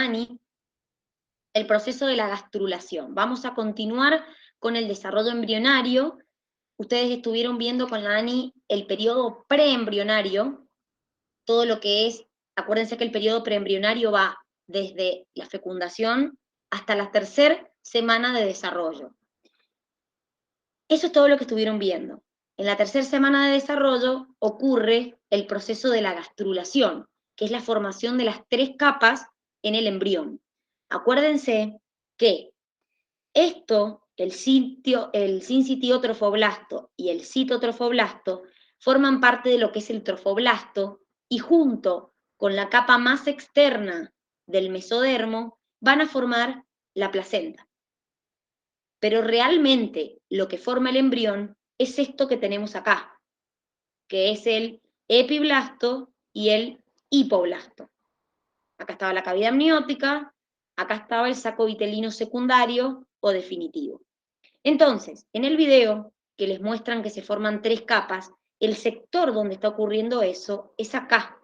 Ani, el proceso de la gastrulación. Vamos a continuar con el desarrollo embrionario. Ustedes estuvieron viendo con la Ani el periodo preembrionario, todo lo que es, acuérdense que el periodo preembrionario va desde la fecundación hasta la tercera semana de desarrollo. Eso es todo lo que estuvieron viendo. En la tercera semana de desarrollo ocurre el proceso de la gastrulación, que es la formación de las 3 capas en el embrión. Acuérdense que esto, el sincitiotrofoblasto y el citotrofoblasto, forman parte de lo que es el trofoblasto y junto con la capa más externa del mesodermo van a formar la placenta. Pero realmente lo que forma el embrión es esto que tenemos acá, que es el epiblasto y el hipoblasto. Acá estaba la cavidad amniótica, acá estaba el saco vitelino secundario o definitivo. Entonces, en el video que les muestran que se forman 3 capas, el sector donde está ocurriendo eso es acá.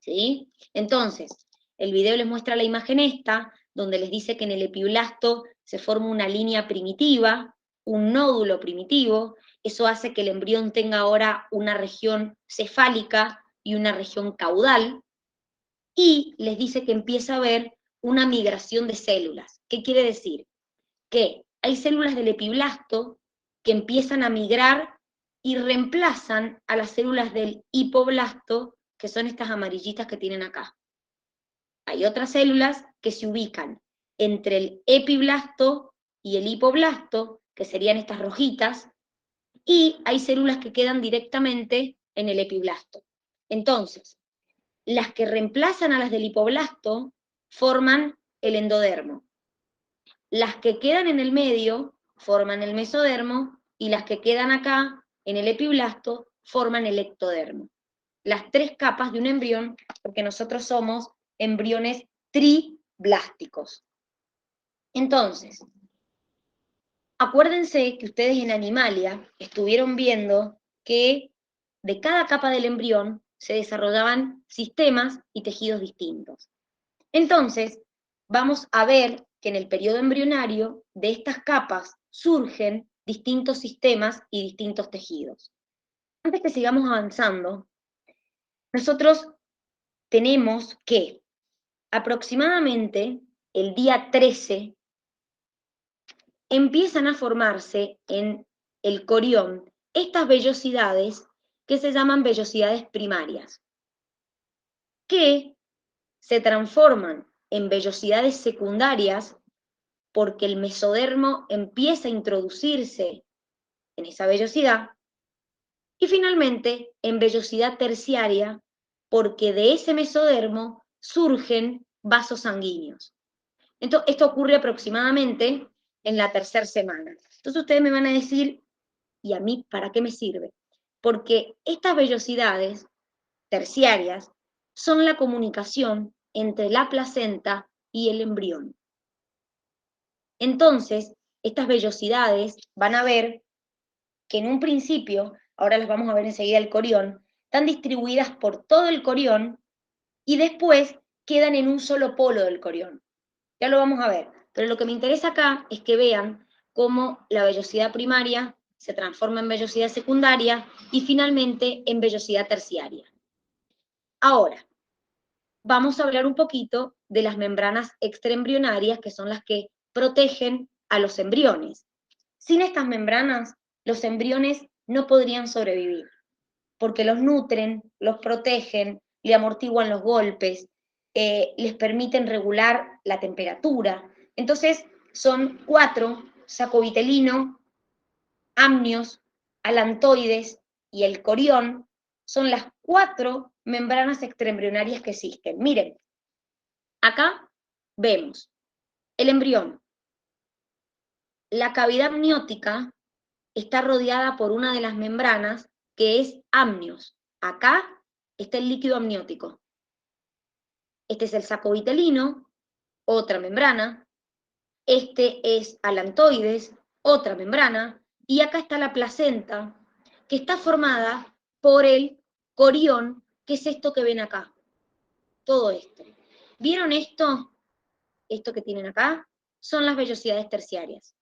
¿Sí? Entonces, el video les muestra la imagen esta, donde les dice que en el epiblasto se forma una línea primitiva, un nódulo primitivo, eso hace que el embrión tenga ahora una región cefálica y una región caudal, y les dice que empieza a haber una migración de células. ¿Qué quiere decir? Que hay células del epiblasto que empiezan a migrar y reemplazan a las células del hipoblasto, que son estas amarillitas que tienen acá. Hay otras células que se ubican entre el epiblasto y el hipoblasto, que serían estas rojitas, y hay células que quedan directamente en el epiblasto. Entonces, las que reemplazan a las del hipoblasto forman el endodermo. Las que quedan en el medio forman el mesodermo y las que quedan acá en el epiblasto forman el ectodermo. Las 3 capas de un embrión, porque nosotros somos embriones triblásticos. Entonces, acuérdense que ustedes en Animalia estuvieron viendo que de cada capa del embrión se desarrollaban sistemas y tejidos distintos. Entonces, vamos a ver que en el periodo embrionario de estas capas surgen distintos sistemas y distintos tejidos. Antes que sigamos avanzando, nosotros tenemos que aproximadamente el día 13 empiezan a formarse en el corión estas vellosidades que se llaman vellosidades primarias, que se transforman en vellosidades secundarias porque el mesodermo empieza a introducirse en esa vellosidad, y finalmente en vellosidad terciaria porque de ese mesodermo surgen vasos sanguíneos. Entonces, esto ocurre aproximadamente en la tercera semana. Entonces ustedes me van a decir, ¿y a mí para qué me sirve? Porque estas vellosidades terciarias son la comunicación entre la placenta y el embrión. Entonces, estas vellosidades van a ver que en un principio, ahora las vamos a ver enseguida el corión, están distribuidas por todo el corión y después quedan en un solo polo del corión. Ya lo vamos a ver, pero lo que me interesa acá es que vean cómo la vellosidad primaria se transforma en vellosidad secundaria y finalmente en vellosidad terciaria. Ahora, vamos a hablar un poquito de las membranas extraembrionarias, que son las que protegen a los embriones. Sin estas membranas, los embriones no podrían sobrevivir, porque los nutren, los protegen, le amortiguan los golpes, les permiten regular la temperatura. Entonces, son 4, sacovitelino, amnios, alantoides y el corión, son las 4 membranas extraembrionarias que existen. Miren, acá vemos el embrión. La cavidad amniótica está rodeada por una de las membranas que es amnios. Acá está el líquido amniótico. Este es el saco vitelino, otra membrana. Este es alantoides, otra membrana. Y acá está la placenta, que está formada por el corión, que es esto que ven acá. Todo esto. ¿Vieron esto? Esto que tienen acá son las vellosidades terciarias.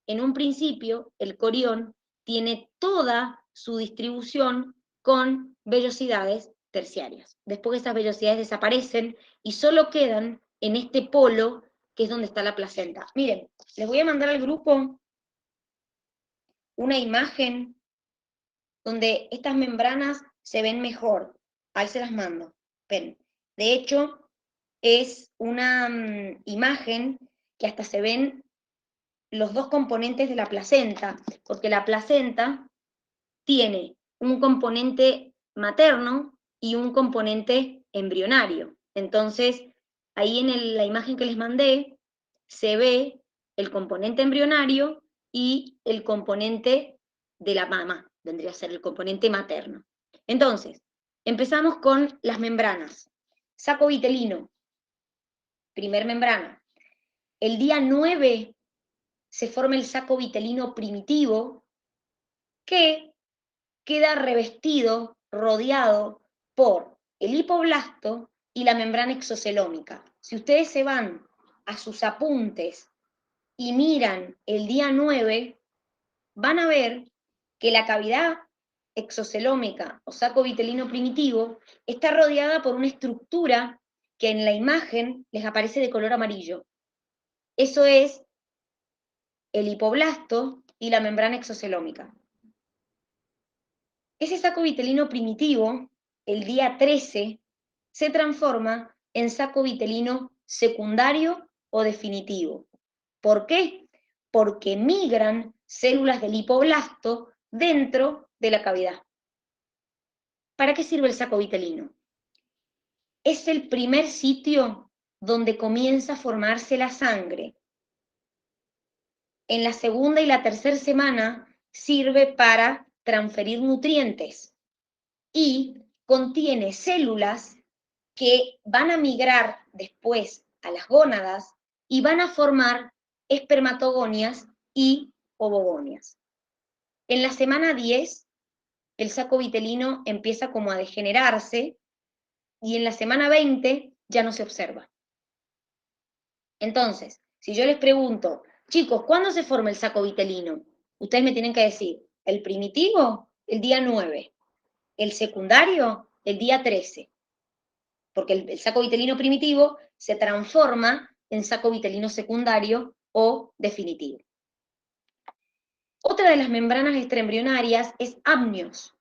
En un principio, el corión tiene toda su distribución con vellosidades terciarias. Después esas vellosidades desaparecen y solo quedan en este polo que es donde está la placenta. Miren, les voy a mandar al grupo una imagen donde estas membranas se ven mejor. Ahí se las mando. Ven. De hecho, es una imagen que hasta se ven los dos componentes de la placenta, porque la placenta tiene un componente materno y un componente embrionario. Entonces, ahí en la imagen que les mandé, se ve el componente embrionario y el componente de la mama, vendría a ser el componente materno. Entonces, empezamos con las membranas. Saco vitelino, primer membrana. El día 9 se forma el saco vitelino primitivo, que queda revestido, rodeado por el hipoblasto y la membrana exocelómica. Si ustedes se van a sus apuntes y miran el día 9, van a ver que la cavidad exocelómica o saco vitelino primitivo está rodeada por una estructura que en la imagen les aparece de color amarillo. Eso es el hipoblasto y la membrana exocelómica. Ese saco vitelino primitivo, el día 13, se transforma en saco vitelino secundario o definitivo. ¿Por qué? Porque migran células del hipoblasto dentro de la cavidad. ¿Para qué sirve el saco vitelino? Es el primer sitio donde comienza a formarse la sangre. En la segunda y la tercera semana sirve para transferir nutrientes y contiene células que van a migrar después a las gónadas y van a formar espermatogonias y ovogonias. En la semana 10, el saco vitelino empieza como a degenerarse y en la semana 20 ya no se observa. Entonces, si yo les pregunto, chicos, ¿cuándo se forma el saco vitelino? Ustedes me tienen que decir, el primitivo, el día 9, el secundario, el día 13, porque el saco vitelino primitivo se transforma en saco vitelino secundario o definitivo. Otra de las membranas extraembrionarias es amnios,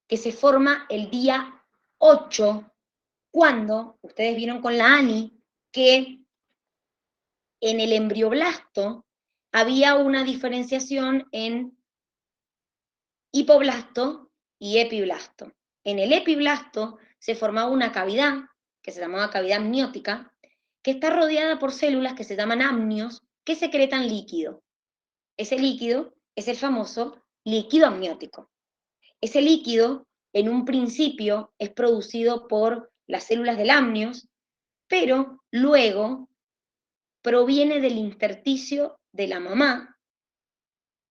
que se forma el día 8, cuando, ustedes vieron con la ANI, que en el embrioblasto había una diferenciación en hipoblasto y epiblasto. En el epiblasto se formaba una cavidad, que se llamaba cavidad amniótica, que está rodeada por células que se llaman amnios, que secretan líquido. Ese líquido es el famoso líquido amniótico. Ese líquido, en un principio, es producido por las células del amnios, pero luego proviene del intersticio de la mamá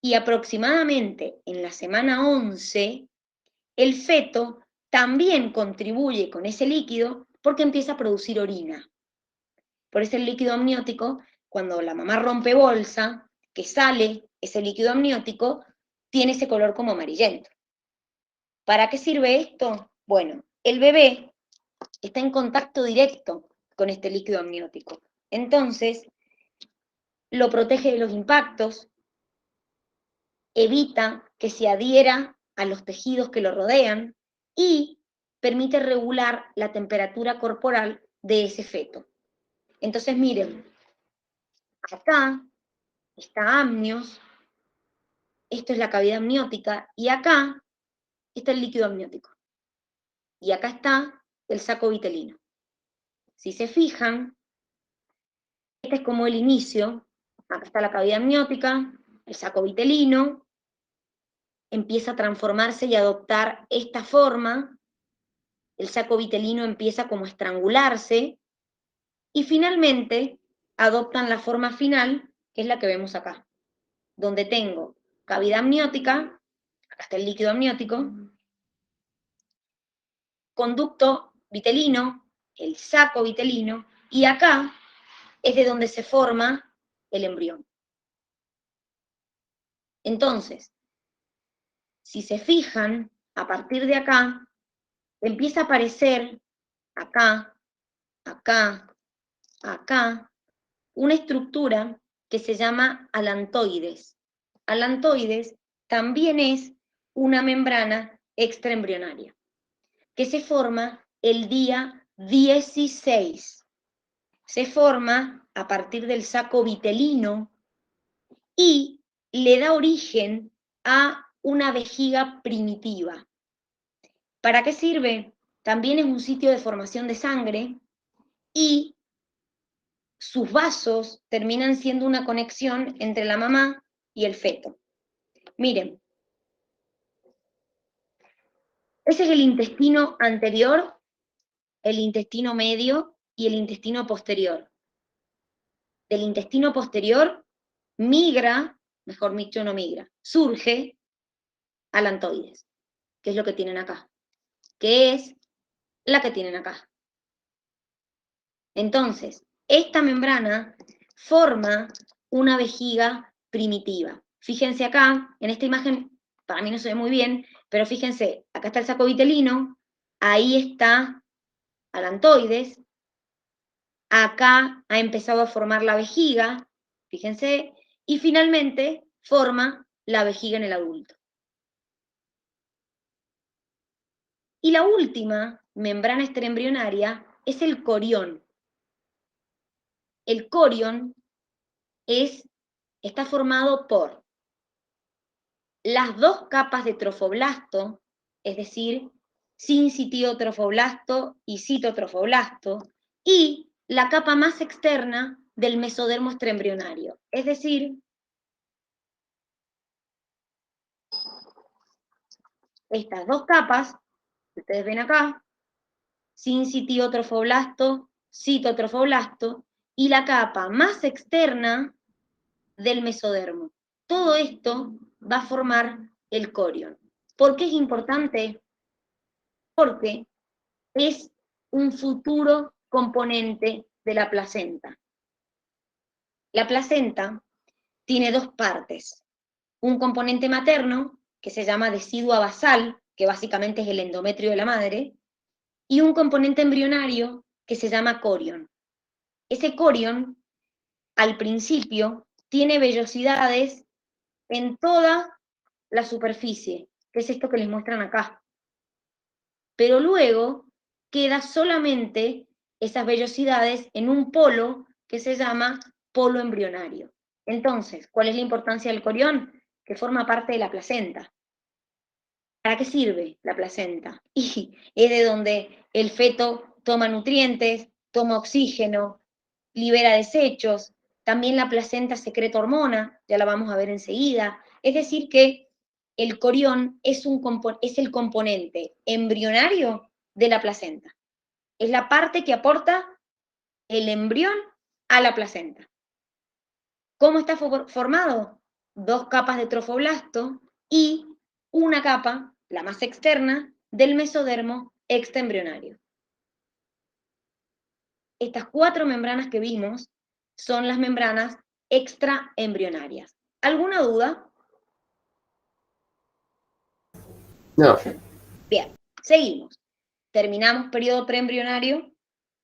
y aproximadamente en la semana 11, el feto también contribuye con ese líquido porque empieza a producir orina. Por eso el líquido amniótico, cuando la mamá rompe bolsa, que sale ese líquido amniótico, tiene ese color como amarillento. ¿Para qué sirve esto? Bueno, el bebé está en contacto directo con este líquido amniótico. Entonces, lo protege de los impactos, evita que se adhiera a los tejidos que lo rodean y permite regular la temperatura corporal de ese feto. Entonces, miren, acá está amnios, esto es la cavidad amniótica, y acá está el líquido amniótico. Y acá está el saco vitelino. Si se fijan, este es como el inicio. Acá está la cavidad amniótica, el saco vitelino, empieza a transformarse y adoptar esta forma, el saco vitelino empieza como a estrangularse, y finalmente adoptan la forma final, que es la que vemos acá, donde tengo cavidad amniótica, acá está el líquido amniótico, conducto vitelino, el saco vitelino, y acá es de donde se forma el embrión. Entonces, si se fijan, a partir de acá, empieza a aparecer acá, acá, acá, una estructura que se llama alantoides. Alantoides también es una membrana extraembrionaria, que se forma el día 16. Se forma a partir del saco vitelino y le da origen a una vejiga primitiva. ¿Para qué sirve? También es un sitio de formación de sangre y sus vasos terminan siendo una conexión entre la mamá y el feto. Miren, ese es el intestino anterior, el intestino medio y el intestino posterior. Del intestino posterior migra, mejor dicho, no migra, surge alantoides, que es lo que tienen acá, que es la que tienen acá. Entonces, esta membrana forma una vejiga primitiva. Fíjense acá, en esta imagen, para mí no se ve muy bien, pero fíjense, acá está el saco vitelino, ahí está alantoides, acá ha empezado a formar la vejiga, fíjense, y finalmente forma la vejiga en el adulto. Y la última membrana extraembrionaria es el corión. El corión está formado por las dos capas de trofoblasto, es decir, sincitiotrofoblasto y citotrofoblasto, y la capa más externa del mesodermo extraembrionario, es decir, estas dos capas, que ustedes ven acá, sincitiotrofoblasto, citotrofoblasto, y la capa más externa del mesodermo. Todo esto va a formar el corión. ¿Por qué es importante? Porque es un futuro componente de la placenta. La placenta tiene dos partes. Un componente materno, que se llama decidua basal, que básicamente es el endometrio de la madre, y un componente embrionario que se llama corión. Ese corión, al principio, tiene vellosidades en toda la superficie, que es esto que les muestran acá. Pero luego queda solamente esas vellosidades en un polo que se llama polo embrionario. Entonces, ¿cuál es la importancia del corión? Que forma parte de la placenta. ¿Para qué sirve la placenta? Y es de donde el feto toma nutrientes, toma oxígeno, libera desechos, también la placenta secreta hormona, ya la vamos a ver enseguida. Es decir que el corión es el componente embrionario de la placenta. Es la parte que aporta el embrión a la placenta. ¿Cómo está formado? Dos capas de trofoblasto y una capa, la más externa, del mesodermo extraembrionario. Estas cuatro membranas que vimos son las membranas extraembrionarias. ¿Alguna duda? No. Bien, seguimos. Terminamos periodo preembrionario,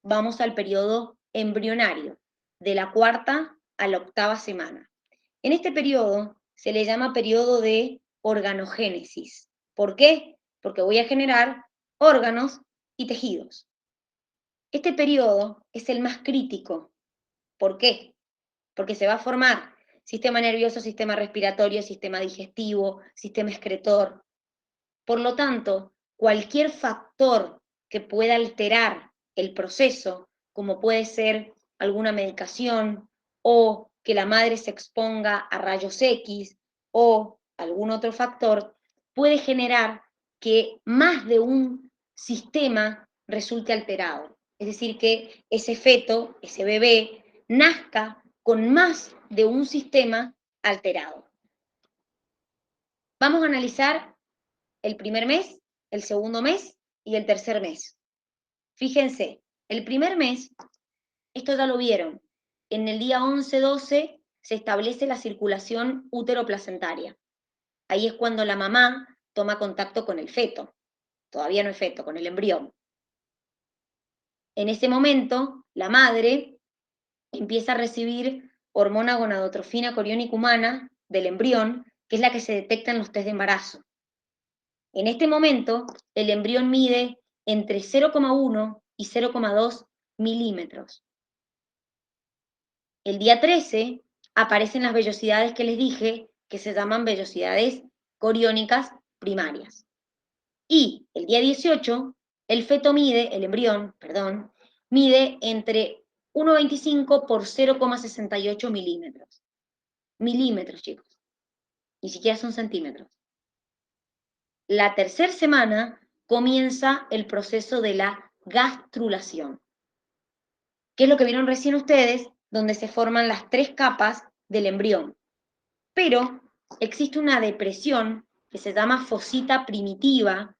vamos al periodo embrionario, de la cuarta a la octava semana. En este periodo se le llama periodo de organogénesis. ¿Por qué? Porque voy a generar órganos y tejidos. Este periodo es el más crítico. ¿Por qué? Porque se va a formar sistema nervioso, sistema respiratorio, sistema digestivo, sistema excretor. Por lo tanto, cualquier factor que pueda alterar el proceso, como puede ser alguna medicación o que la madre se exponga a rayos X o algún otro factor, puede generar que más de un sistema resulte alterado. Es decir, que ese feto, ese bebé, nazca con más de un sistema alterado. Vamos a analizar el primer mes, el segundo mes y el tercer mes. Fíjense, El primer mes, esto ya lo vieron, en el día 11-12 se establece la circulación útero-placentaria. Ahí es cuando la mamá toma contacto con el feto. Todavía no es feto, con el embrión. En ese momento, la madre empieza a recibir hormona gonadotrofina coriónica humana del embrión, que es la que se detecta en los test de embarazo. En este momento, el embrión mide entre 0,1 y 0,2 milímetros. El día 13 aparecen las vellosidades que les dije, que se llaman vellosidades coriónicas primarias. Y el día 18, el embrión, mide entre 1,25 por 0,68 milímetros. Milímetros, chicos. Ni siquiera son centímetros. La tercera semana comienza el proceso de la gastrulación, que es lo que vieron recién ustedes, donde se forman las 3 capas del embrión. Pero existe una depresión que se llama fosita primitiva,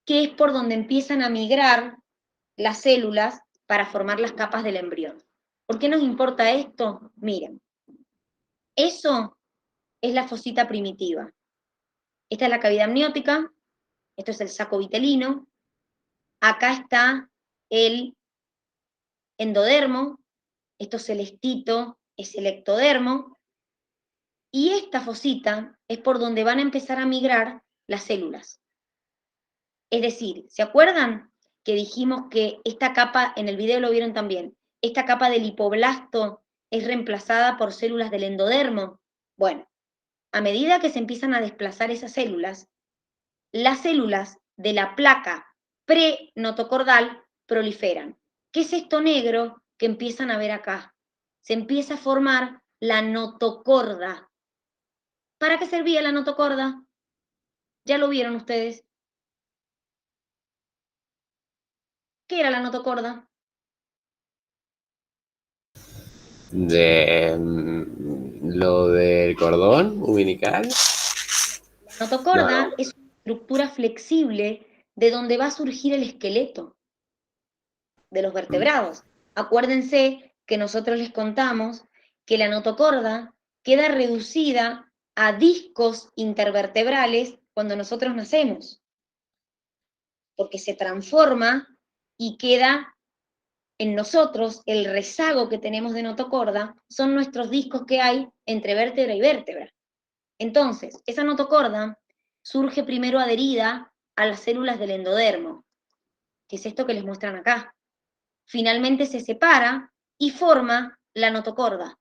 que es por donde empiezan a migrar las células para formar las capas del embrión. ¿Por qué nos importa esto? Miren, eso es la fosita primitiva. Esta es la cavidad amniótica, esto es el saco vitelino, acá está el endodermo, esto celestito es el ectodermo, y esta fosita es por donde van a empezar a migrar las células. Es decir, ¿se acuerdan que dijimos que esta capa, en el video lo vieron también, esta capa del hipoblasto es reemplazada por células del endodermo? Bueno, a medida que se empiezan a desplazar esas células, las células de la placa prenotocordal proliferan. ¿Qué es esto negro que empiezan a ver acá? Se empieza a formar la notocorda. ¿Para qué servía la notocorda? ¿Ya lo vieron ustedes? ¿Qué era la notocorda? Lo del cordón umbilical. La notocorda No. es una estructura flexible de donde va a surgir el esqueleto de los vertebrados. Acuérdense que nosotros les contamos que la notocorda queda reducida a discos intervertebrales cuando nosotros nacemos, porque se transforma y queda en nosotros, el rezago que tenemos de notocorda son nuestros discos que hay entre vértebra y vértebra. Entonces, esa notocorda surge primero adherida a las células del endodermo, que es esto que les muestran acá. Finalmente se separa y forma la notocorda.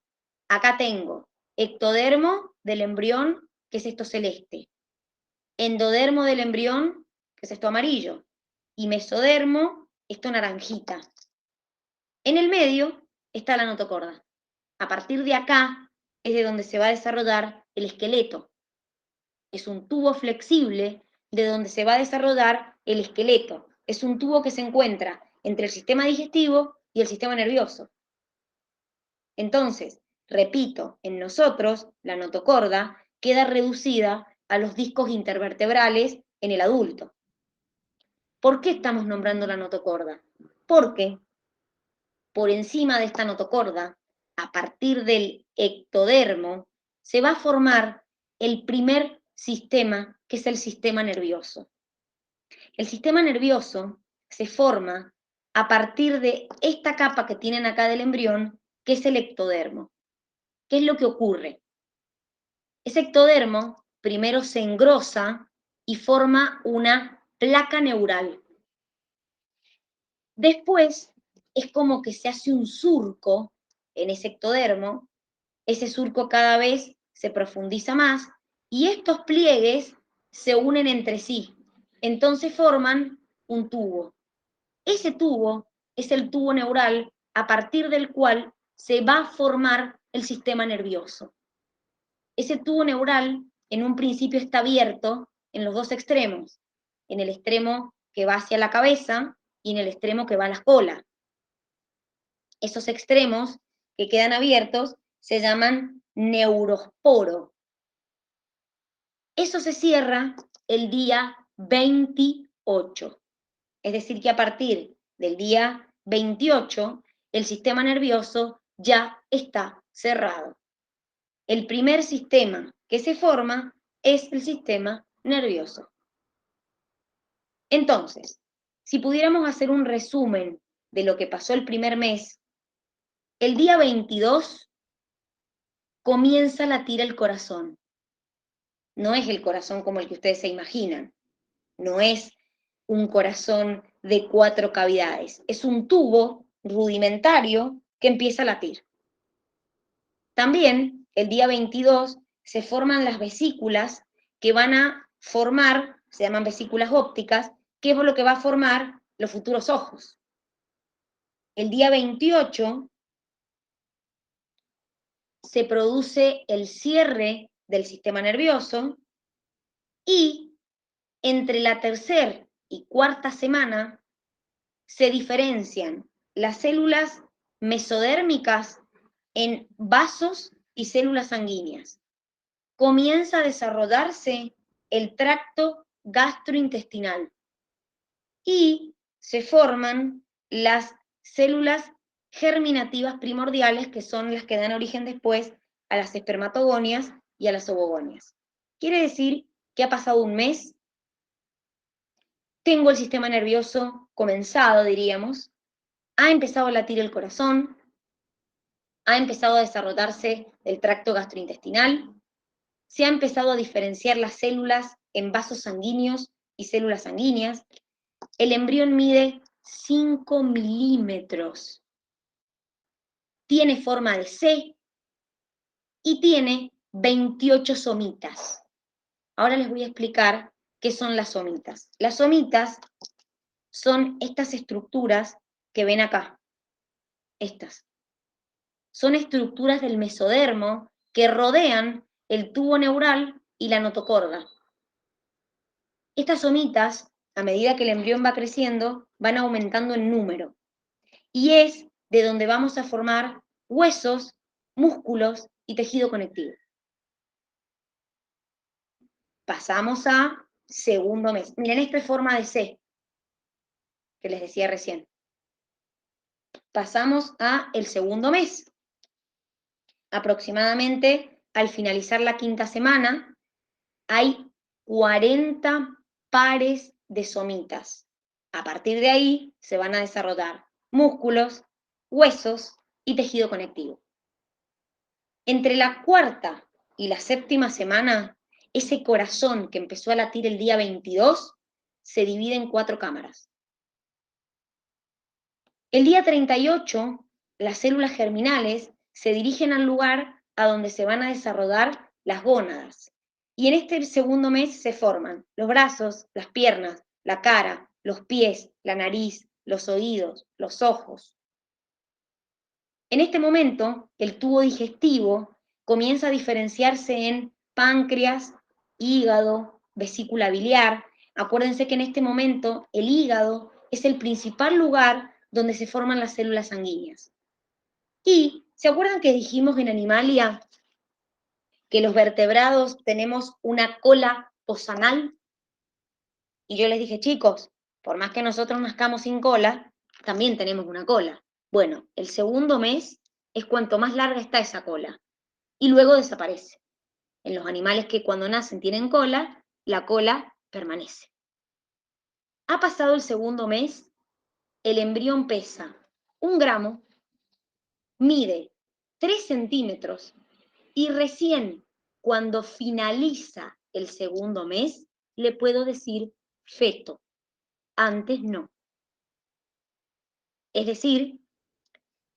Acá tengo ectodermo del embrión, que es esto celeste, endodermo del embrión, que es esto amarillo, y mesodermo, esto naranjita. En el medio está la notocorda. A partir de acá es de donde se va a desarrollar el esqueleto. Es un tubo flexible de donde se va a desarrollar el esqueleto. Es un tubo que se encuentra entre el sistema digestivo y el sistema nervioso. Entonces, repito, en nosotros la notocorda queda reducida a los discos intervertebrales en el adulto. ¿Por qué estamos nombrando la notocorda? Porque por encima de esta notocorda, a partir del ectodermo, se va a formar el primer sistema, que es el sistema nervioso. El sistema nervioso se forma a partir de esta capa que tienen acá del embrión, que es el ectodermo. ¿Qué es lo que ocurre? Ese ectodermo primero se engrosa y forma una placa neural. Después es como que se hace un surco en ese ectodermo, ese surco cada vez se profundiza más y estos pliegues se unen entre sí, entonces forman un tubo. Ese tubo es el tubo neural a partir del cual se va a formar el sistema nervioso. Ese tubo neural en un principio está abierto en los dos extremos, en el extremo que va hacia la cabeza y en el extremo que va a la cola. Esos extremos que quedan abiertos se llaman neurosporo. Eso se cierra el día 28. Es decir, que a partir del día 28, el sistema nervioso ya está cerrado. El primer sistema que se forma es el sistema nervioso. Entonces, si pudiéramos hacer un resumen de lo que pasó el primer mes, el día 22 comienza a latir el corazón. No es el corazón como el que ustedes se imaginan, no es un corazón de 4 cavidades, es un tubo rudimentario que empieza a latir. También el día 22 se forman las vesículas que van a formar, se llaman vesículas ópticas, que es lo que va a formar los futuros ojos. El día 28 se produce el cierre del sistema nervioso y entre la tercera y cuarta semana se diferencian las células mesodérmicas en vasos y células sanguíneas. Comienza a desarrollarse el tracto gastrointestinal y se forman las células germinativas primordiales, que son las que dan origen después a las espermatogonias y a las ovogonias. Quiere decir que ha pasado un mes, tengo el sistema nervioso comenzado, diríamos, ha empezado a latir el corazón, ha empezado a desarrollarse el tracto gastrointestinal, se ha empezado a diferenciar las células en vasos sanguíneos y células sanguíneas. El embrión mide 5 milímetros, tiene forma de C y tiene 28 somitas. Ahora les voy a explicar qué son las somitas. Las somitas son estas estructuras que ven acá, estas. Son estructuras del mesodermo que rodean el tubo neural y la notocorda. Estas somitas, a medida que el embrión va creciendo, van aumentando en número. Y es de donde vamos a formar huesos, músculos y tejido conectivo. Pasamos a segundo mes. Miren, esta es forma de C, que les decía recién. Pasamos a el segundo mes. Aproximadamente al finalizar la quinta semana, hay 40 pares de somitas. A partir de ahí se van a desarrollar músculos, huesos y tejido conectivo. Entre la cuarta y la séptima semana, ese corazón que empezó a latir el día 22 se divide en 4 cámaras. El día 38, las células germinales se dirigen al lugar a donde se van a desarrollar las gónadas. Y en este segundo mes se forman los brazos, las piernas, la cara, los pies, la nariz, los oídos, los ojos. En este momento, el tubo digestivo comienza a diferenciarse en páncreas, hígado, vesícula biliar. Acuérdense que en este momento el hígado es el principal lugar donde se forman las células sanguíneas. Y, ¿se acuerdan que dijimos en Animalia que los vertebrados tenemos una cola posanal? Y yo les dije, chicos, por más que nosotros nazcamos sin cola, también tenemos una cola. Bueno, el segundo mes es cuanto más larga está esa cola. Y luego desaparece. En los animales que cuando nacen tienen cola, la cola permanece. Ha pasado el segundo mes, el embrión pesa 1 gramo, mide 3 centímetros y recién cuando finaliza el segundo mes le puedo decir feto. Antes no. Es decir,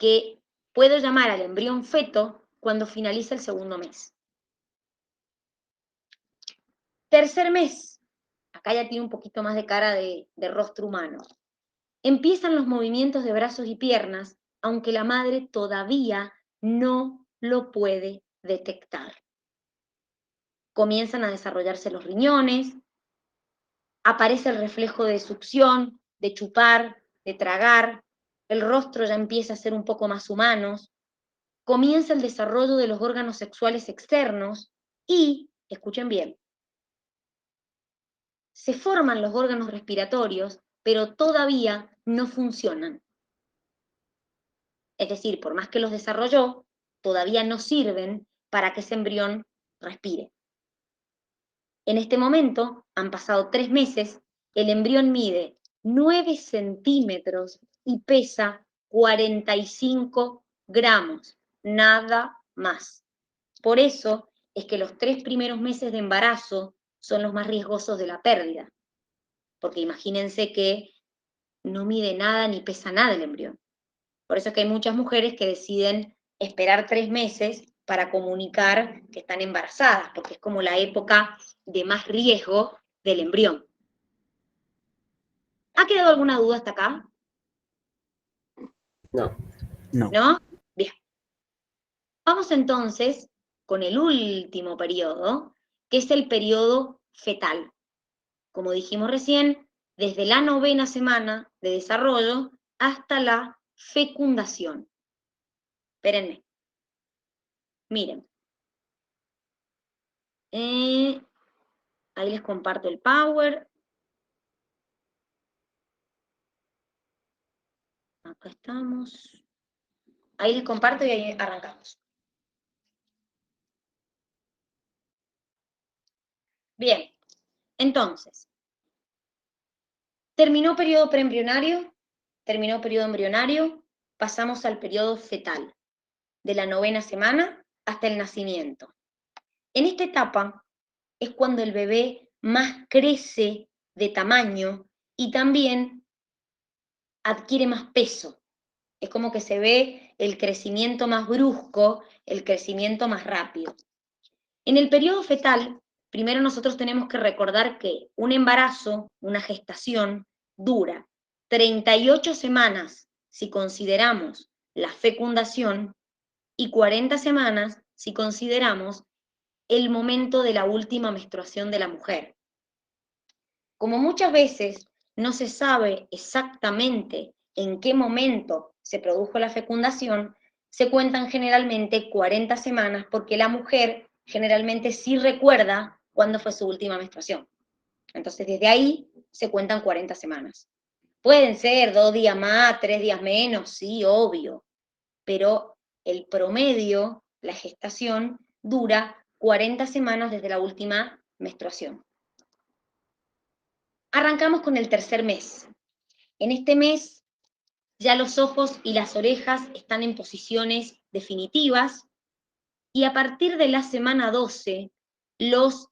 que puedo llamar al embrión feto cuando finaliza el segundo mes. Tercer mes, acá ya tiene un poquito más de cara de rostro humano. Empiezan los movimientos de brazos y piernas, aunque la madre todavía no lo puede detectar. Comienzan a desarrollarse los riñones, aparece el reflejo de succión, de chupar, de tragar, el rostro ya empieza a ser un poco más humano, comienza el desarrollo de los órganos sexuales externos y, escuchen bien, se forman los órganos respiratorios, pero todavía no funcionan. Es decir, por más que los desarrolló, todavía no sirven para que ese embrión respire. En este momento, han pasado 3 meses, el embrión mide 9 centímetros y pesa 45 gramos, nada más. Por eso es que los 3 primeros meses de embarazo son los más riesgosos de la pérdida, porque imagínense que no mide nada ni pesa nada el embrión. Por eso es que hay muchas mujeres que deciden esperar 3 meses para comunicar que están embarazadas, porque es como la época de más riesgo del embrión. ¿Ha quedado alguna duda hasta acá? No. ¿No? Bien. Vamos entonces con el último periodo, que es el periodo fetal. Como dijimos recién, desde la 9ª semana de desarrollo hasta la fecundación. Espérenme. Miren. Ahí les comparto el Power. Acá estamos. Ahí les comparto y ahí arrancamos. Bien, entonces, terminó periodo preembrionario, terminó periodo embrionario, pasamos al periodo fetal, de la 9ª semana hasta el nacimiento. En esta etapa es cuando el bebé más crece de tamaño y también adquiere más peso. Es como que se ve el crecimiento más brusco, el crecimiento más rápido. En el periodo fetal, primero nosotros tenemos que recordar que un embarazo, una gestación, dura 38 semanas si consideramos la fecundación y 40 semanas si consideramos el momento de la última menstruación de la mujer. Como muchas veces no se sabe exactamente en qué momento se produjo la fecundación, se cuentan generalmente 40 semanas porque la mujer generalmente sí recuerda cuándo fue su última menstruación. Entonces desde ahí se cuentan 40 semanas. Pueden ser 2 días más, 3 días menos, sí, obvio, pero el promedio, la gestación, dura 40 semanas desde la última menstruación. Arrancamos con el tercer mes. En este mes ya los ojos y las orejas están en posiciones definitivas y a partir de la semana 12 los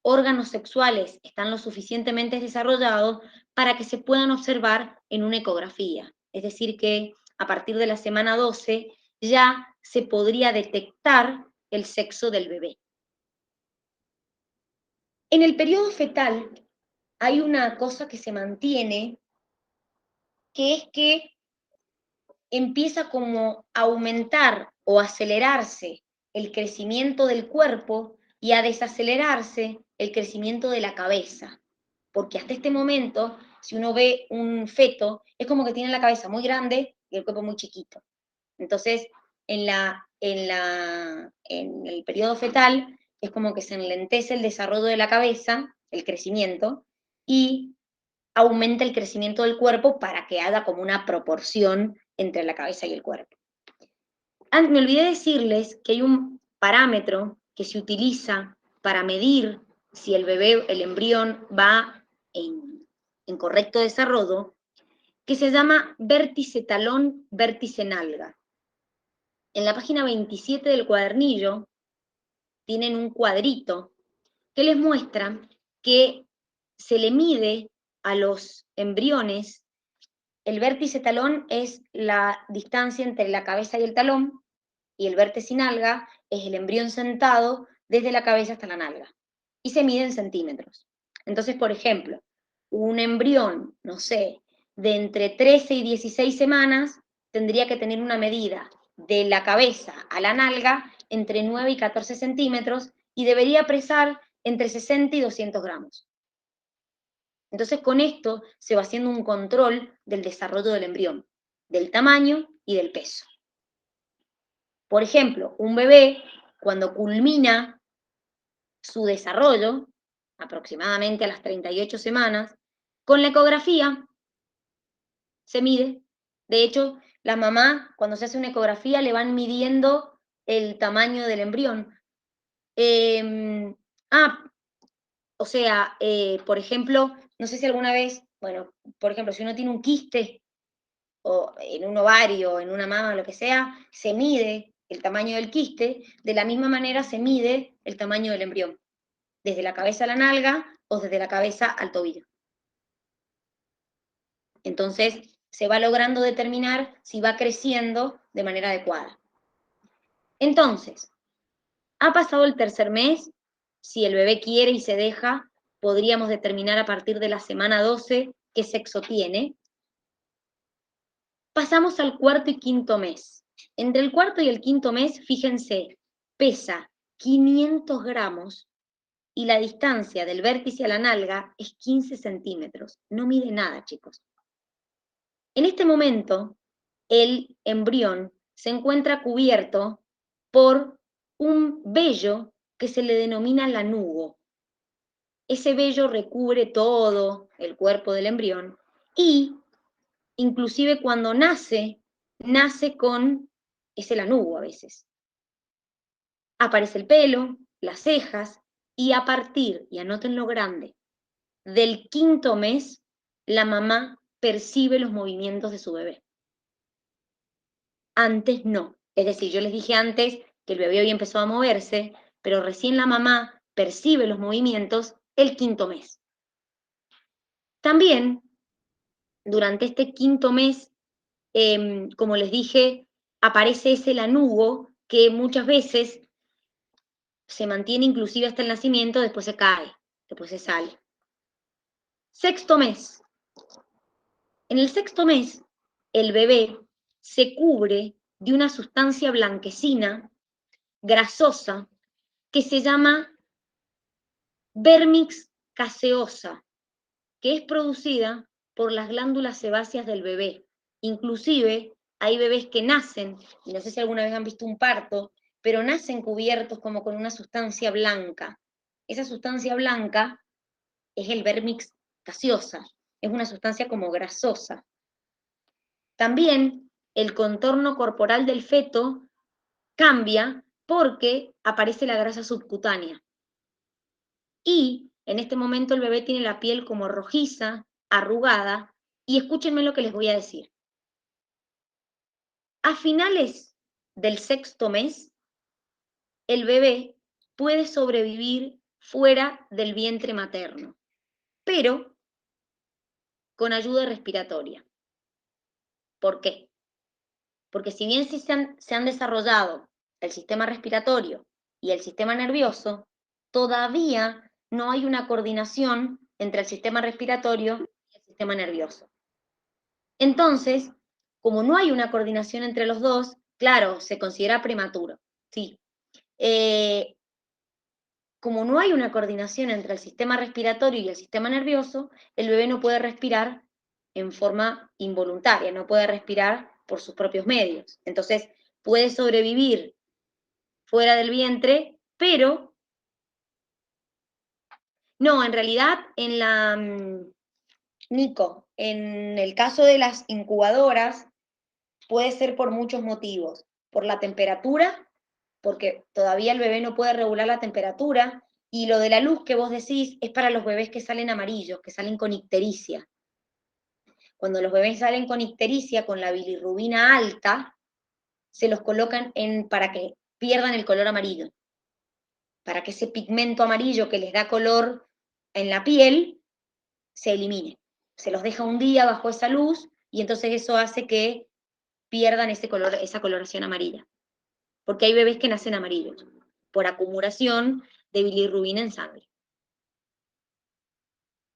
órganos sexuales están lo suficientemente desarrollados para que se puedan observar en una ecografía. Es decir, que a partir de la semana 12 ya se podría detectar el sexo del bebé. En el periodo fetal hay una cosa que se mantiene, que es que empieza como a aumentar o acelerarse el crecimiento del cuerpo y a desacelerarse el crecimiento de la cabeza. Porque hasta este momento, si uno ve un feto, es como que tiene la cabeza muy grande y el cuerpo muy chiquito. Entonces, en el periodo fetal es como que se enlentece el desarrollo de la cabeza, el crecimiento, y aumenta el crecimiento del cuerpo para que haya como una proporción entre la cabeza y el cuerpo. Me olvidé decirles que hay un parámetro que se utiliza para medir si el bebé, el embrión, va en correcto desarrollo, que se llama vértice talón, vértice nalga. En la página 27 del cuadernillo tienen un cuadrito que les muestra que se le mide a los embriones. El vértice talón es la distancia entre la cabeza y el talón, y el vértice nalga es el embrión sentado desde la cabeza hasta la nalga. Y se mide en centímetros. Entonces, por ejemplo, un embrión, no sé, de entre 13 y 16 semanas tendría que tener una medida de la cabeza a la nalga entre 9 y 14 centímetros y debería pesar entre 60 y 200 gramos. Entonces, con esto se va haciendo un control del desarrollo del embrión, del tamaño y del peso. Por ejemplo, un bebé, cuando culmina su desarrollo, aproximadamente a las 38 semanas, con la ecografía se mide. De hecho, la mamá, cuando se hace una ecografía, le van midiendo el tamaño del embrión. O sea, por ejemplo, no sé si alguna vez, bueno, por ejemplo, si uno tiene un quiste o en un ovario, en una mama, lo que sea, se mide el tamaño del quiste, de la misma manera se mide el tamaño del embrión, desde la cabeza a la nalga o desde la cabeza al tobillo. Entonces, se va logrando determinar si va creciendo de manera adecuada. Entonces, ha pasado el tercer mes, si el bebé quiere y se deja, podríamos determinar a partir de la semana 12 qué sexo tiene. Pasamos al cuarto y quinto mes. Entre el cuarto y el quinto mes, fíjense, pesa 500 gramos y la distancia del vértice a la nalga es 15 centímetros. No mide nada, chicos. En este momento, el embrión se encuentra cubierto por un vello que se le denomina lanugo. Ese vello recubre todo el cuerpo del embrión y inclusive cuando nace con ese lanugo a veces. Aparece el pelo, las cejas y a partir, y anótenlo grande, del quinto mes, la mamá percibe los movimientos de su bebé. Antes no. Es decir, yo les dije antes que el bebé hoy empezó a moverse, pero recién la mamá percibe los movimientos el quinto mes. También, durante este quinto mes, como les dije, aparece ese lanugo que muchas veces se mantiene inclusive hasta el nacimiento, después se cae, después se sale. Sexto mes. En el sexto mes, el bebé se cubre de una sustancia blanquecina, grasosa, que se llama vermix caseosa, que es producida por las glándulas sebáceas del bebé. Inclusive hay bebés que nacen, y no sé si alguna vez han visto un parto, pero nacen cubiertos como con una sustancia blanca. Esa sustancia blanca es el vermix caseosa, es una sustancia como grasosa. También el contorno corporal del feto cambia porque aparece la grasa subcutánea. Y en este momento el bebé tiene la piel como rojiza, arrugada, y escúchenme lo que les voy a decir. A finales del sexto mes, el bebé puede sobrevivir fuera del vientre materno, pero con ayuda respiratoria. ¿Por qué? Porque si bien se han desarrollado el sistema respiratorio y el sistema nervioso, todavía no hay una coordinación entre el sistema respiratorio y el sistema nervioso. Entonces, como no hay una coordinación entre los dos, claro, se considera prematuro, sí. Como no hay una coordinación entre el sistema respiratorio y el sistema nervioso, el bebé no puede respirar en forma involuntaria, no puede respirar por sus propios medios. Entonces, puede sobrevivir fuera del vientre, pero no, en realidad en la Nico, en el caso de las incubadoras, puede ser por muchos motivos. Por la temperatura, porque todavía el bebé no puede regular la temperatura, y lo de la luz que vos decís es para los bebés que salen amarillos, que salen con ictericia. Cuando los bebés salen con ictericia, con la bilirrubina alta, se los colocan para que pierdan el color amarillo, para que ese pigmento amarillo que les da color en la piel se elimine. Se los deja un día bajo esa luz y entonces eso hace que pierdan ese color, esa coloración amarilla. Porque hay bebés que nacen amarillos por acumulación de bilirrubina en sangre.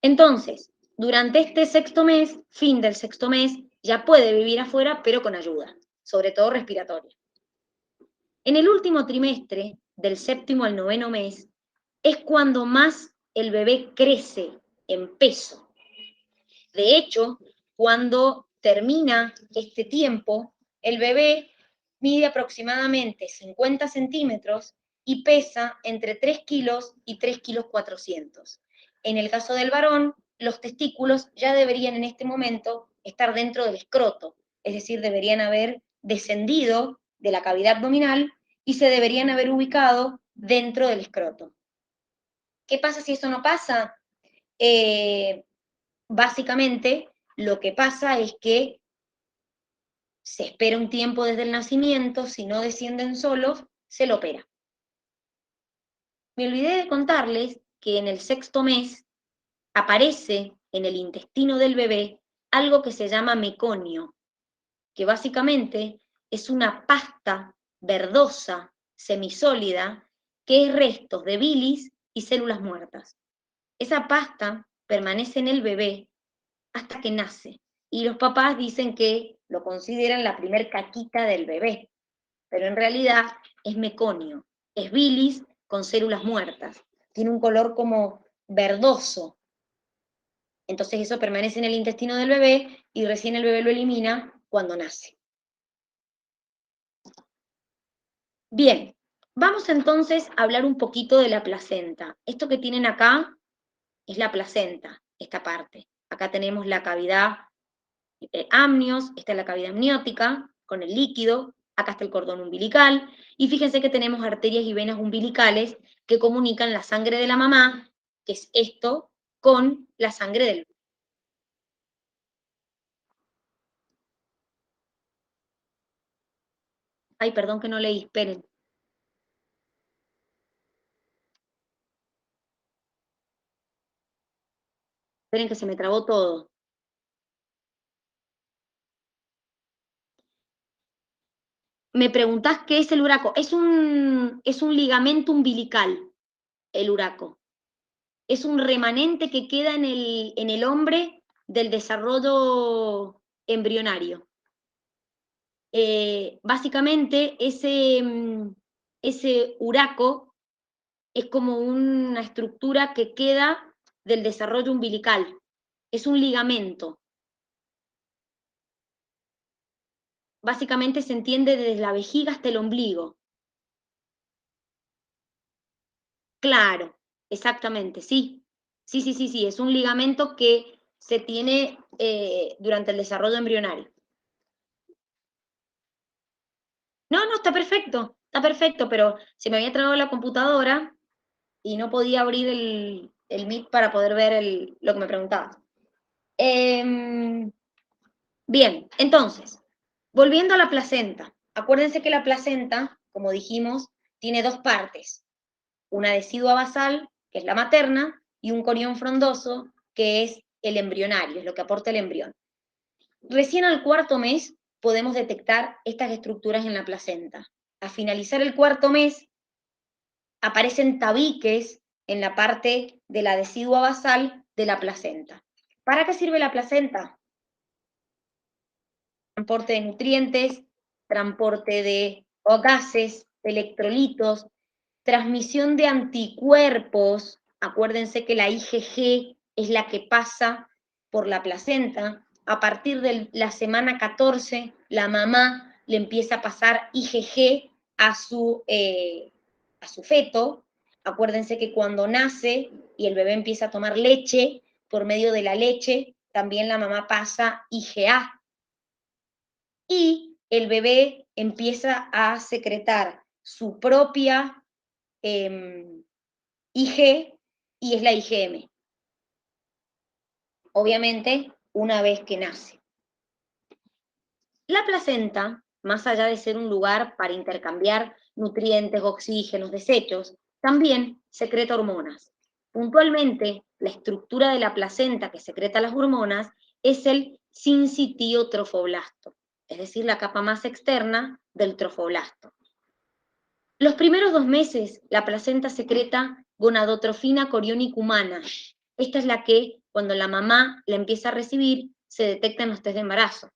Entonces, durante este sexto mes, fin del sexto mes, ya puede vivir afuera, pero con ayuda, sobre todo respiratoria. En el último trimestre, del séptimo al noveno mes, es cuando más el bebé crece en peso. De hecho, cuando termina este tiempo, el bebé mide aproximadamente 50 centímetros y pesa entre 3 kilos y 3 kilos 400. En el caso del varón, los testículos ya deberían en este momento estar dentro del escroto, es decir, deberían haber descendido de la cavidad abdominal y se deberían haber ubicado dentro del escroto. ¿Qué pasa si eso no pasa? Básicamente, lo que pasa es que se espera un tiempo desde el nacimiento, si no descienden solos, se lo opera. Me olvidé de contarles que en el 6º mes aparece en el intestino del bebé algo que se llama meconio, que básicamente es una pasta verdosa, semisólida, que es restos de bilis y células muertas. Esa pasta permanece en el bebé hasta que nace. Y los papás dicen que lo consideran la primer caquita del bebé, pero en realidad es meconio, es bilis con células muertas. Tiene un color como verdoso. Entonces eso permanece en el intestino del bebé y recién el bebé lo elimina cuando nace. Bien, vamos entonces a hablar un poquito de la placenta. Esto que tienen acá es la placenta, esta parte. Acá tenemos la cavidad amnios, esta es la cavidad amniótica con el líquido, acá está el cordón umbilical, y fíjense que tenemos arterias y venas umbilicales que comunican la sangre de la mamá, que es esto, con la sangre del bebé. Ay, perdón que no leí, esperen. Esperen que se me trabó todo. Me preguntás qué es el uraco. Es un ligamento umbilical, el uraco. Es un remanente que queda en el hombre del desarrollo embrionario. Básicamente, ese uraco es como una estructura que queda del desarrollo umbilical. Es un ligamento. Básicamente se entiende desde la vejiga hasta el ombligo. Claro, exactamente, sí. Sí, es un ligamento que se tiene durante el desarrollo embrionario. No, está perfecto, pero se me había trabado la computadora y no podía abrir el Meet para poder ver lo que me preguntabas. Bien, entonces, volviendo a la placenta. Acuérdense que la placenta, como dijimos, tiene dos partes. Una decidua basal, que es la materna, y un corión frondoso, que es el embrionario, es lo que aporta el embrión. Recién al 4º mes podemos detectar estas estructuras en la placenta. A finalizar el 4º mes aparecen tabiques en la parte de la decidua basal de la placenta. ¿Para qué sirve la placenta? Transporte de nutrientes, transporte de gases, electrolitos, transmisión de anticuerpos. Acuérdense que la IgG es la que pasa por la placenta. A partir de la semana 14, la mamá le empieza a pasar IgG a su feto. Acuérdense que cuando nace y el bebé empieza a tomar leche, por medio de la leche, también la mamá pasa IgA. Y el bebé empieza a secretar su propia IG y es la IgM. Obviamente, una vez que nace. La placenta, más allá de ser un lugar para intercambiar nutrientes, oxígenos, desechos, también secreta hormonas. Puntualmente, la estructura de la placenta que secreta las hormonas es el sincitiotrofoblasto, es decir, la capa más externa del trofoblasto. Los primeros 2 meses, la placenta secreta gonadotrofina coriónica humana. Esta es la que, cuando la mamá la empieza a recibir, se detecta en los test de embarazo.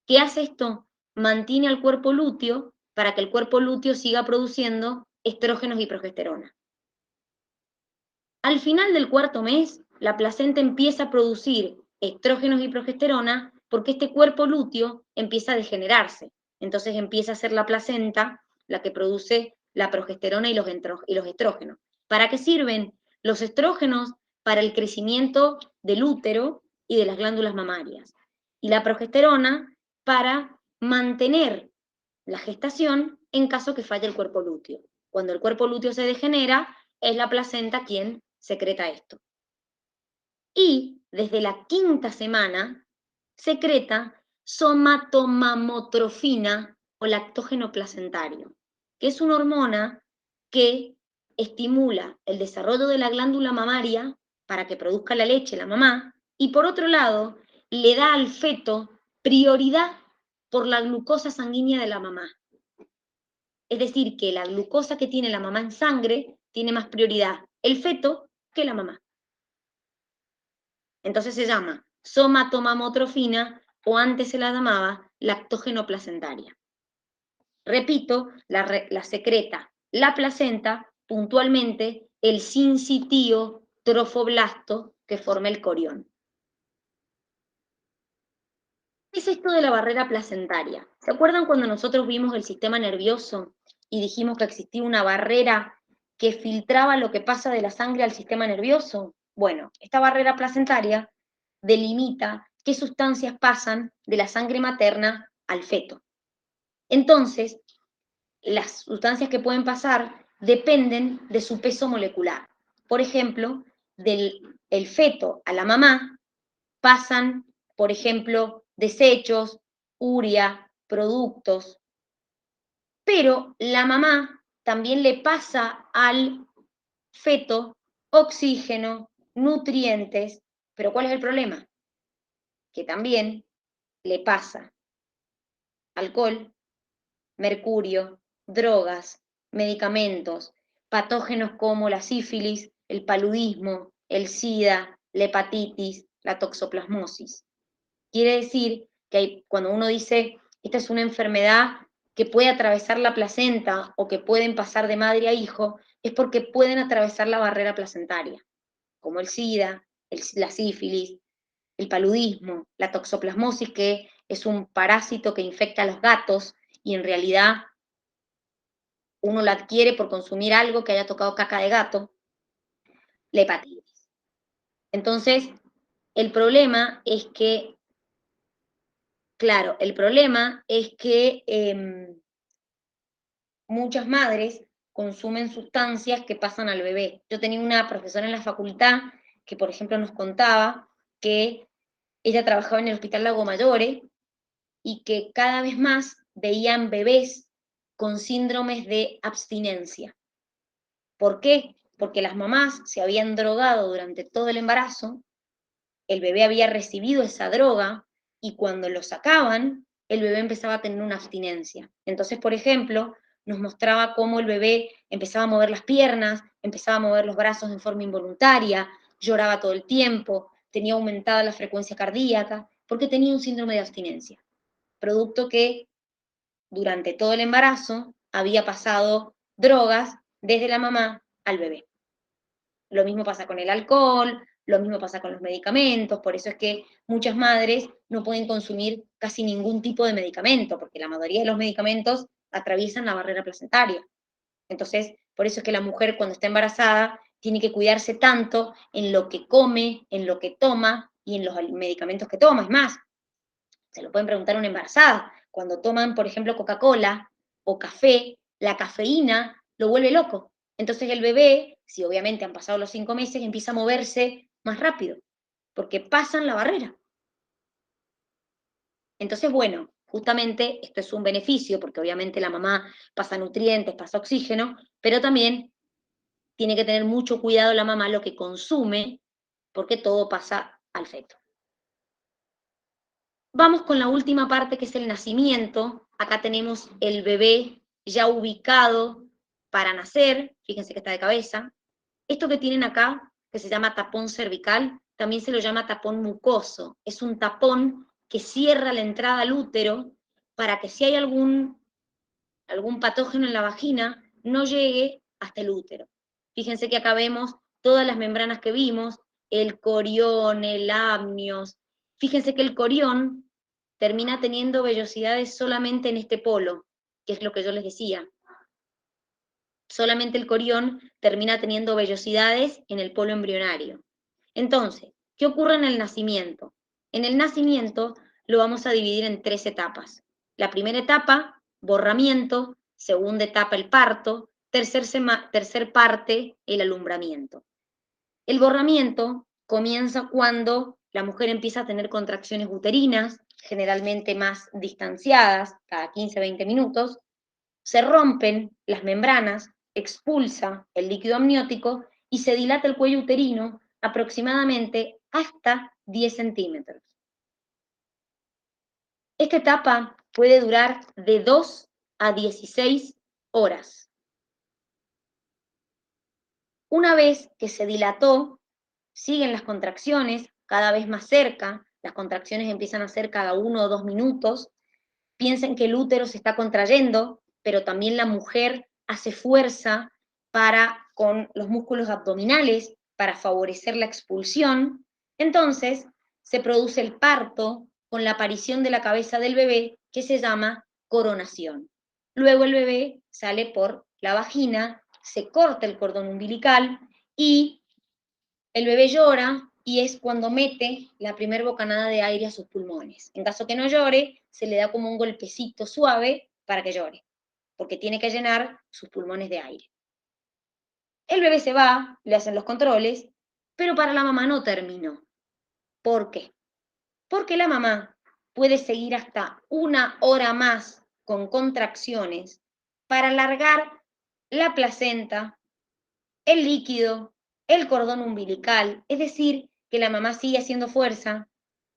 ¿Qué hace esto? Mantiene al cuerpo lúteo para que el cuerpo lúteo siga produciendo estrógenos y progesterona. Al final del 4º mes, la placenta empieza a producir estrógenos y progesterona porque este cuerpo lúteo empieza a degenerarse. Entonces empieza a ser la placenta la que produce la progesterona y los estrógenos. ¿Para qué sirven? Los estrógenos para el crecimiento del útero y de las glándulas mamarias. y la progesterona para mantener la gestación en caso que falle el cuerpo lúteo. Cuando el cuerpo lúteo se degenera, es la placenta quien secreta esto. Y desde la 5ª semana secreta somatomamotrofina o lactógeno placentario, que es una hormona que estimula el desarrollo de la glándula mamaria para que produzca la leche la mamá, y por otro lado le da al feto prioridad por la glucosa sanguínea de la mamá. Es decir, que la glucosa que tiene la mamá en sangre tiene más prioridad el feto que la mamá. Entonces se llama somatomamotrofina o antes se la llamaba lactógeno placentaria. Repito, la secreta la placenta, puntualmente el sincitío trofoblasto que forma el corión. ¿Qué es esto de la barrera placentaria? ¿Se acuerdan cuando nosotros vimos el sistema nervioso y dijimos que existía una barrera que filtraba lo que pasa de la sangre al sistema nervioso? Bueno, esta barrera placentaria delimita qué sustancias pasan de la sangre materna al feto. Entonces, las sustancias que pueden pasar dependen de su peso molecular. Por ejemplo, del feto a la mamá pasan, por ejemplo, desechos, urea, productos, pero la mamá también le pasa al feto oxígeno, nutrientes, pero ¿cuál es el problema? Que también le pasa alcohol, mercurio, drogas, medicamentos, patógenos como la sífilis, el paludismo, el SIDA, la hepatitis, la toxoplasmosis. Quiere decir que cuando uno dice, esta es una enfermedad que puede atravesar la placenta o que pueden pasar de madre a hijo, es porque pueden atravesar la barrera placentaria, como el SIDA, la sífilis, el paludismo, la toxoplasmosis, que es un parásito que infecta a los gatos y en realidad uno la adquiere por consumir algo que haya tocado caca de gato, la hepatitis. Entonces, el problema es que, claro, el problema es que muchas madres consumen sustancias que pasan al bebé. Yo tenía una profesora en la facultad que, por ejemplo, nos contaba que ella trabajaba en el Hospital Lago Mayore y que cada vez más veían bebés con síndromes de abstinencia. ¿Por qué? Porque las mamás se habían drogado durante todo el embarazo, el bebé había recibido esa droga y cuando lo sacaban, el bebé empezaba a tener una abstinencia. Entonces, por ejemplo, nos mostraba cómo el bebé empezaba a mover las piernas, empezaba a mover los brazos en forma involuntaria, lloraba todo el tiempo, tenía aumentada la frecuencia cardíaca, porque tenía un síndrome de abstinencia, producto que durante todo el embarazo había pasado drogas desde la mamá al bebé. Lo mismo pasa con el alcohol, lo mismo pasa con los medicamentos, por eso es que muchas madres no pueden consumir casi ningún tipo de medicamento, porque la mayoría de los medicamentos atraviesan la barrera placentaria. Entonces, por eso es que la mujer cuando está embarazada tiene que cuidarse tanto en lo que come, en lo que toma y en los medicamentos que toma. Es más, se lo pueden preguntar a una embarazada. Cuando toman, por ejemplo, Coca-Cola o café, la cafeína lo vuelve loco. Entonces el bebé, si obviamente han pasado los 5 meses, empieza a moverse más rápido, porque pasan la barrera. Entonces, bueno, justamente esto es un beneficio, porque obviamente la mamá pasa nutrientes, pasa oxígeno, pero también tiene que tener mucho cuidado la mamá lo que consume, porque todo pasa al feto. Vamos con la última parte que es el nacimiento. Acá tenemos el bebé ya ubicado para nacer, fíjense que está de cabeza. Esto que tienen acá, que se llama tapón cervical, también se lo llama tapón mucoso. Es un tapón que cierra la entrada al útero para que si hay algún patógeno en la vagina, no llegue hasta el útero. Fíjense que acá vemos todas las membranas que vimos, el corión, el amnios. Fíjense que el corión termina teniendo vellosidades solamente en este polo, que es lo que yo les decía. Solamente el corión termina teniendo vellosidades en el polo embrionario. Entonces, ¿qué ocurre en el nacimiento? En el nacimiento, lo vamos a dividir en 3 etapas. La primera etapa, borramiento, segunda etapa, el parto, tercer parte, el alumbramiento. El borramiento comienza cuando la mujer empieza a tener contracciones uterinas, generalmente más distanciadas, cada 15-20 minutos, se rompen las membranas, expulsa el líquido amniótico y se dilata el cuello uterino aproximadamente hasta 10 centímetros. Esta etapa puede durar de 2 a 16 horas. Una vez que se dilató, siguen las contracciones cada vez más cerca, las contracciones empiezan a ser cada 1 o 2 minutos. Piensen que el útero se está contrayendo, pero también la mujer hace fuerza con los músculos abdominales para favorecer la expulsión. Entonces, se produce el parto con la aparición de la cabeza del bebé, que se llama coronación. Luego el bebé sale por la vagina, se corta el cordón umbilical y el bebé llora y es cuando mete la primera bocanada de aire a sus pulmones. En caso que no llore, se le da como un golpecito suave para que llore, porque tiene que llenar sus pulmones de aire. El bebé se va, le hacen los controles, pero para la mamá no terminó. ¿Por qué? Porque la mamá puede seguir hasta 1 hora más con contracciones para alargar la placenta, el líquido, el cordón umbilical, es decir, que la mamá sigue haciendo fuerza,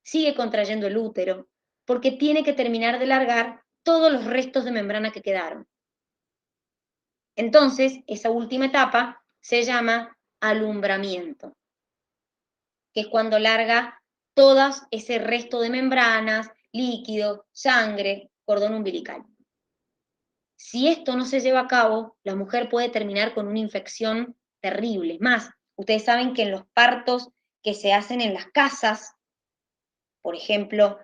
sigue contrayendo el útero, porque tiene que terminar de largar todos los restos de membrana que quedaron. Entonces, esa última etapa se llama alumbramiento, que es cuando larga todo ese resto de membranas, líquido, sangre, cordón umbilical. Si esto no se lleva a cabo, la mujer puede terminar con una infección terrible. Más, ustedes saben que en los partos que se hacen en las casas, por ejemplo,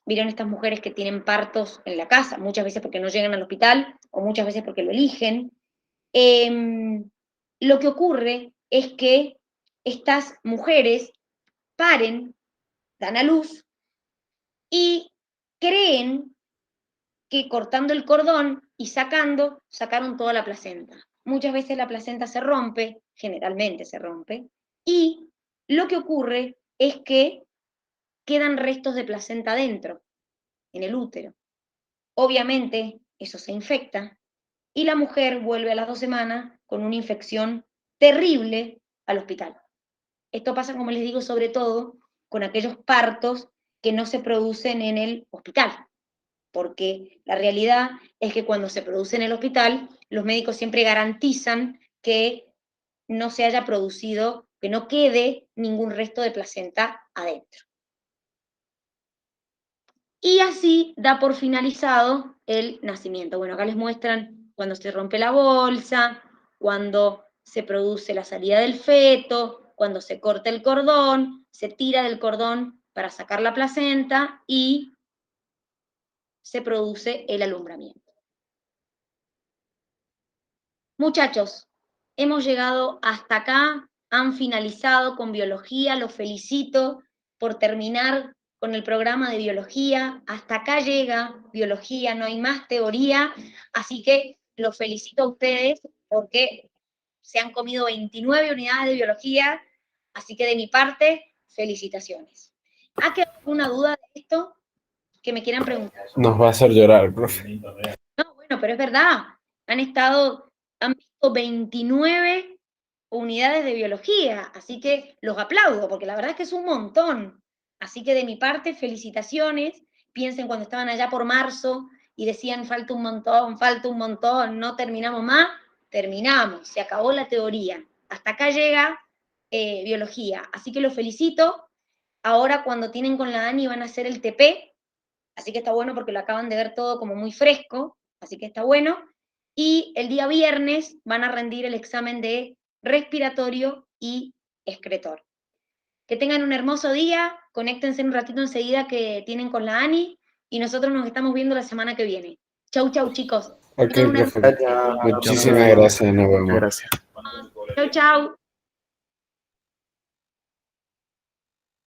vieron estas mujeres que tienen partos en la casa, muchas veces porque no llegan al hospital o muchas veces porque lo eligen, lo que ocurre es que estas mujeres paren, dan a luz y creen que cortando el cordón y sacaron toda la placenta. Muchas veces la placenta se rompe, generalmente se rompe, y lo que ocurre es que quedan restos de placenta dentro, en el útero. Obviamente, eso se infecta, y la mujer vuelve a las 2 semanas con una infección terrible al hospital. Esto pasa, como les digo, sobre todo con aquellos partos que no se producen en el hospital, porque la realidad es que cuando se produce en el hospital, los médicos siempre garantizan que no se haya producido, que no quede ningún resto de placenta adentro. Y así da por finalizado el nacimiento. Bueno, acá les muestran cuando se rompe la bolsa, cuando se produce la salida del feto, cuando se corta el cordón, se tira del cordón para sacar la placenta y se produce el alumbramiento. Muchachos, hemos llegado hasta acá, han finalizado con biología, los felicito por terminar con el programa de biología. Hasta acá llega biología, no hay más teoría, así que los felicito a ustedes porque se han comido 29 unidades de biología, así que de mi parte, felicitaciones. ¿Ha quedado alguna duda de esto que me quieran preguntar? Nos va a hacer llorar, profe. No, bueno, pero es verdad, han visto 29 unidades de biología, así que los aplaudo, porque la verdad es que es un montón. Así que de mi parte, felicitaciones. Piensen cuando estaban allá por marzo y decían falta un montón, no terminamos más, terminamos, se acabó la teoría. Hasta acá llega biología, así que los felicito. Ahora cuando tienen con la Ani van a hacer el TP, así que está bueno porque lo acaban de ver todo como muy fresco, así que está bueno. Y el día viernes van a rendir el examen de respiratorio y excretor. Que tengan un hermoso día, conéctense un ratito enseguida que tienen con la Ani y nosotros nos estamos viendo la semana que viene. Chau, chau, chicos. Ok, profe. Muchísimas gracias, nos vemos. Gracias. Chau, chau.